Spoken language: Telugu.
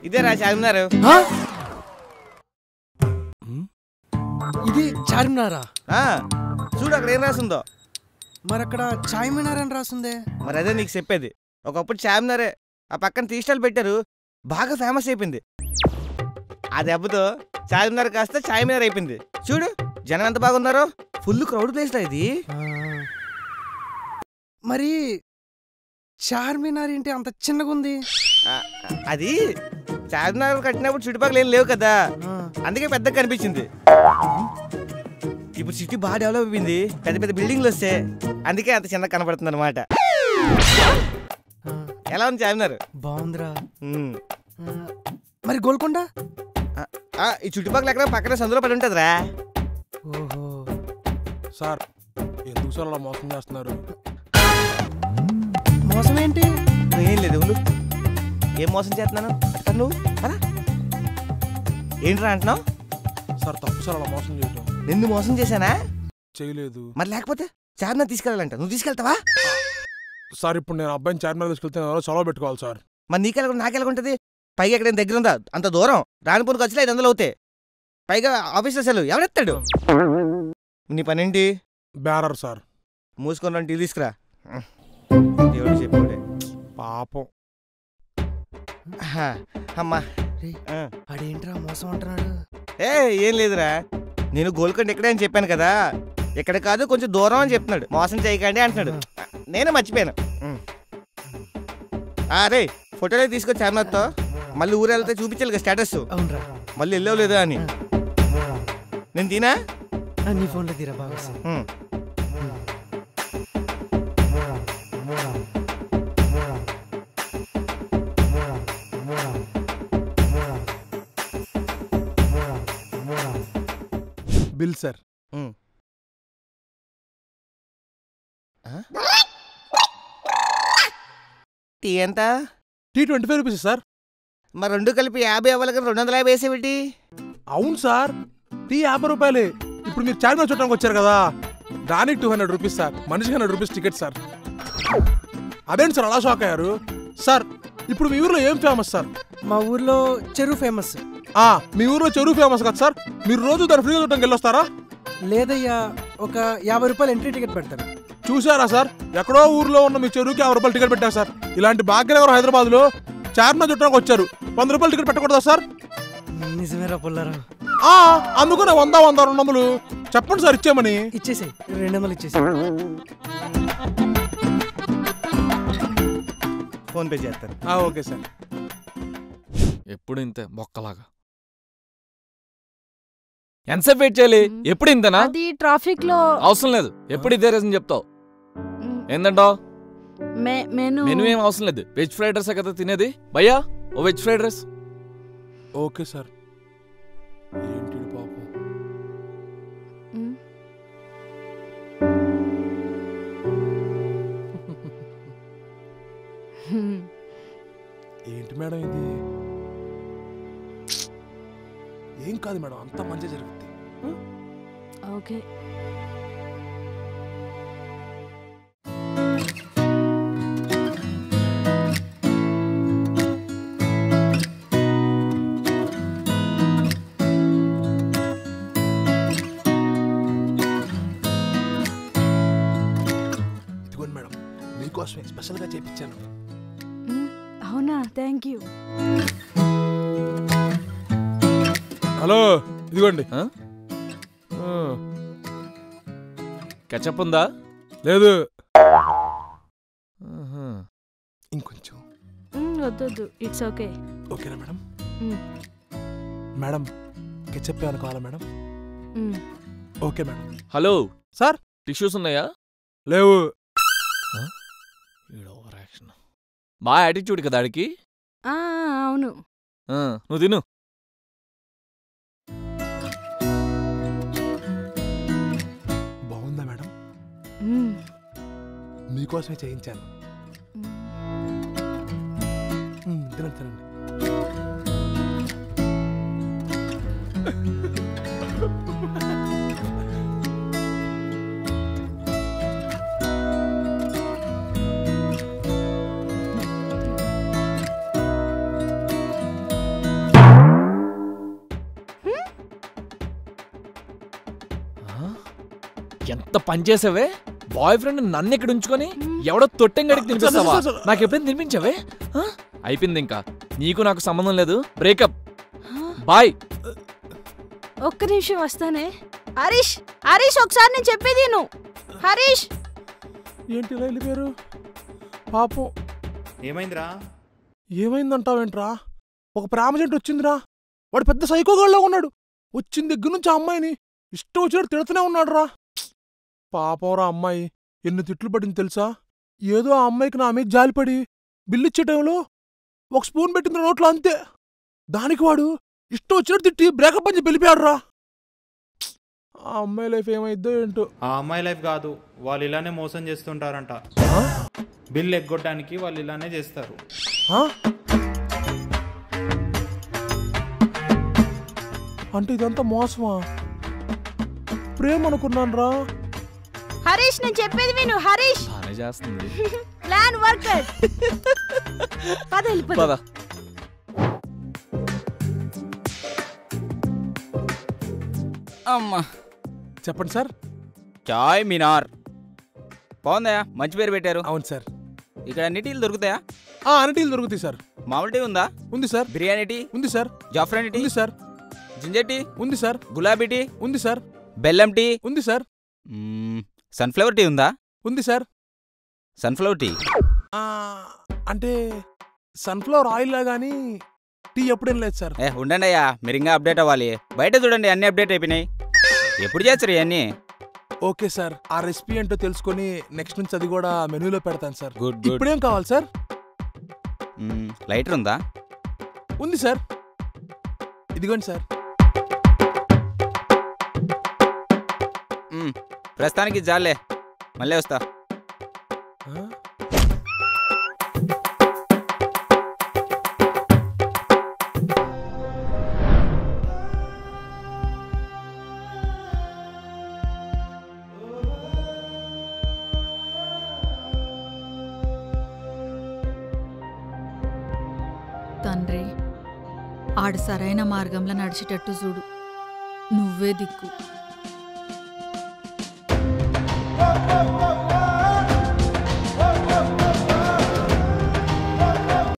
ఇదేరా చార్మినార్. ఇది చార్మినారా? చూడు అక్కడ ఏం రాసిందో. మరి అక్కడ చార్మినార్ అని రాసిందే. మరి అదే నీకు చెప్పేది. ఒకప్పుడు చార్మినారే, ఆ పక్కన టీ స్టాల్ పెట్టారు, బాగా ఫేమస్ అయిపోయింది. ఆ దెబ్బతో చార్మినార్ కాస్త చార్మినార్ అయిపోయింది. చూడు జనం ఎంత బాగున్నారో, ఫుల్ క్రౌడ్ ప్లేస్ రా ఇది. మరి చార్మినార్ ఏంటి అంత చిన్నగా ఉంది? అది చార్మినార్ కట్టినప్పుడు చుట్టుపక్కల ఏం లేవు కదా, అందుకే పెద్దగా కనిపించింది. ఇప్పుడు సిటీ బాగా డెవలప్ అయిపోయింది, పెద్ద పెద్ద బిల్డింగ్లు వస్తాయి, అందుకే అంత చిన్నగా కనపడుతుంది అనమాట. ఎలా ఉంది చార్మినార్? బాగుందిరా. మరి గోల్కొండ? ఈ చుట్టుపక్కల ఎక్కడ పక్కన సందులో పడి ఉంటుందిరా. ఓహో సార్, ఎందుకు సార్ అలా మోసం చేస్తున్నారు? మోసం ఏంటి? ఏం లేదు, ఏం మోసం చేస్తున్నాను నువ్వు? ఏంట్రా అంటున్నావు? సార్ తప్పు సార్ అలా మోసం చేయటం. నిన్ను మోసం చేశానా? చేయలేదు. మరి లేకపోతే చార్మినార్ తీసుకెళ్ళాలంట, నువ్వు తీసుకెళ్తావా? సార్ ఇప్పుడు నేను అబ్బాయిని చార్మినార్ తీసుకెళ్తే చొలవ పెట్టుకోవాలి సార్. మరి నీకెలా నాకెలాగుంటది? పైగా ఎక్కడైనా దగ్గర ఉందా? అంత దూరం రానిపోను ఖర్చులు 500 అవుతాయి, పైగా ఆఫీస్లో సెలవు ఎవడెత్తాడు? నీ పనేంటి? Bearer sir. మూసుకొని టీ తీసుకురా. దేవుడు చెప్పాడే పాపం. అమ్మా అడేంట్రా మోసం అంటున్నాడు? ఏం లేదురా, నేను గోల్కొండ ఎక్కడే అని చెప్పాను కదా, ఎక్కడ కాదు కొంచెం దూరం అని చెప్తున్నాడు. మోసం చేయకండి అంటున్నాడు, నేనే మర్చిపోయాను. అరే ఫోటోలే తీసుకొచ్చి చార్మినార్తో, మళ్ళీ ఊరు వెళ్తే చూపించాలి కదా స్టేటస్, మళ్ళీ వెళ్ళావు లేదా అని. నేను తినా నీ ఫోన్లో తీరా బాగా. Bill sir. టీ ఎంత? Tea 25 rupees sir. మరి రెండు కలిపి 50 అవ్వాలి కదా, 250 వేసేవిటి? అవును సార్, టీ 50 రూపాయలే. ఇప్పుడు మీరు చార్మినార్ చూడడానికి వచ్చారు కదా, దానికి 200 రూపీస్ సార్, మనిషికి 100 రూపీస్ టికెట్ సార్. అదేంటి సార్ అలా షాక్ అయ్యారు? సార్ ఇప్పుడు మీ ఊర్లో ఏం ఫేమస్ సార్? మా ఊర్లో చెరువు ఫేమస్. మీ ఊర్లో చెరువు ఫేమస్ కదా సార్, మీరు రోజు దాన్ని ఫ్రీగా చూడడానికి వెళ్ళొస్తారా? లేదయ్యా, ఒక 50 రూపాయలు ఎంట్రీ టికెట్ పెడతారు. చూసారా సార్, ఎక్కడో ఊర్లో ఉన్న మీ చెరువుకి 50 రూపాయలు టికెట్ పెట్టారు సార్. ఇలాంటి భాగ్యనగరం హైదరాబాద్ లో చార్మినార్ చూడడానికి వచ్చారు, 100 రూపాయలు టికెట్ పెట్టకూడదా సార్? నిజమేరా పుల్లారా. అందుకనే 100 200 చెప్పండి సార్, ఇచ్చేయమని. ఇచ్చేసాయి, 200 ఇచ్చేసి. ఫోన్ పే చేస్తాను. Okay sir. ఎప్పుడు ఇంతే బొక్కలాగా. ఎంతసేపు వెయిట్ చేయాలి? ఎప్పుడు ఇంతనా? అది ట్రాఫిక్ లో. అవసరం లేదు, ఎప్పుడు ఇదే రీజన్ చెప్తావు. ఏందంటావు? మెనూ ఏం అవసరం లేదు, వెజ్ ఫ్రైడ్ రైస్ కదా తినేది. భయ్యా ఓ veg fried rice. Okay sir. ఏంటి పాపం, ఏంటి మేడం ఇది? ఏం కాదు మేడం, అంతా మంచి జరుగుతుంది. ఓకే. ఇదిగోండి మేడం, మీకోసమే స్పెషల్గా చేయించాను. అవునా, థ్యాంక్ యూ. హలో, ఇదిగోండి. కెచప్ ఉందా? లేదు. ఇంకొంచెం. వద్దు, ఇట్స్ ఓకే. ఓకేనా మేడం? మేడం కెచప్ ఏమైనా కావాలా madam? Okay madam. Hello sir, tissues ఉన్నాయా? లేవు. బాగా యాటిట్యూడ్ కదా ఆడికి. అవును. నువ్వు తిను. మీకోసమే చేయించాను. తినండి తినండి. ఎంత పని చేసావే? బాయ్ ఫ్రెండ్ నన్ను ఇక్కడ ఉంచుకొని ఎవడో తొట్టెంగడికి తినిపిస్తావా? నాకు ఎప్పుడైనా తినిపించావే? అయిపోయింది, ఇంకా నీకు నాకు సంబంధం లేదు. బ్రేకప్. బాయ్. ఒక్క నిమిషం వస్తానే. హరీష్ హరీష్ ఒకసారి నేను చెప్పేది నువ్వు. హరీష్ ఏంటి ఇలా వెళ్ళిపోయారు? పాపం. ఏమైందిరా? ఏమైందంటావేంట్రా? ఒక ప్రేమజెంట్ వచ్చిందిరా. వాడు పెద్ద సైకోగాళ్ళలో ఉన్నాడు. వచ్చిన దగ్గర నుంచి ఆ అమ్మాయిని ఇష్టం వచ్చినట్టు తిడుతూనే ఉన్నాడు రా. పాపంరా అమ్మాయి ఎన్ని తిట్లు పడింది తెలుసా? ఏదో ఆ అమ్మాయికి నా మీద జాలిపడి బిల్లు ఇచ్చే టైంలో ఒక స్పూన్ పెట్టింది నోట్లో, అంతే. దానికి వాడు ఇష్టం వచ్చినట్టు తిట్టి బ్రేకప్ అని చెప్పి వెళ్ళిపోయాడు రా. ఆ అమ్మాయి లైఫ్ ఏమైద్దో ఏంటో. ఆ అమ్మాయి లైఫ్ కాదు, వాళ్ళు ఇలానే మోసం చేస్తుంటారంట. బిల్ ఎగ్గొట్టడానికి వాళ్ళు ఇలానే చేస్తారు. అంటే ఇదంతా మోసమా? ప్రేమ అనుకున్నాను రా. హరీష్ నేను చెప్పేది విను. హరీష్ బానే చేస్తుంది. Plan worker. పద వెళ్ళిపోదాం. పద. అమ్మా చెప్పండి సార్. చాయ్ మినార్ బాగుందా? మంచి పేరు పెట్టారు. అవును సార్. ఇక్కడ అన్ని టీలు దొరుకుతాయా? అన్ని టీలు దొరుకుతాయి సార్. మామూలు టీ ఉందా? ఉంది సార్. బిర్యానీ టీ ఉంది సార్. జాఫ్రానీ టీ ఉంది సార్. జింజర్ టీ ఉంది సార్. గులాబీ టీ ఉంది సార్. బెల్లం టీ ఉంది సార్. సన్ఫ్లవర్ టీ ఉందా? ఉంది సార్. సన్ఫ్లవర్ టీ అంటే సన్ఫ్లవర్ ఆయిల్ లా గానీ టీ ఎప్పుడేం లేదు సార్. ఉండండి అయ్యా, మీరు ఇంకా అప్డేట్ అవ్వాలి. బయట చూడండి అన్ని అప్డేట్ అయిపోయినాయి. ఎప్పుడు చేస్తారు ఇవన్నీ? Okay sir. ఆ రెసిపీ ఏంటో తెలుసుకొని నెక్స్ట్ నుంచి అది కూడా మెనూలో పెడతాను సార్. Good good. ఇప్పుడేం కావాలి సార్? లైటర్ ఉందా? ఉంది సార్. ఇదిగోండి సార్. ప్రస్తుతానికి జాలే, మళ్ళీ వస్తా. తండ్రి, ఆడు సరైన మార్గంలో నడిచేటట్టు చూడు. నువ్వే దిక్కు.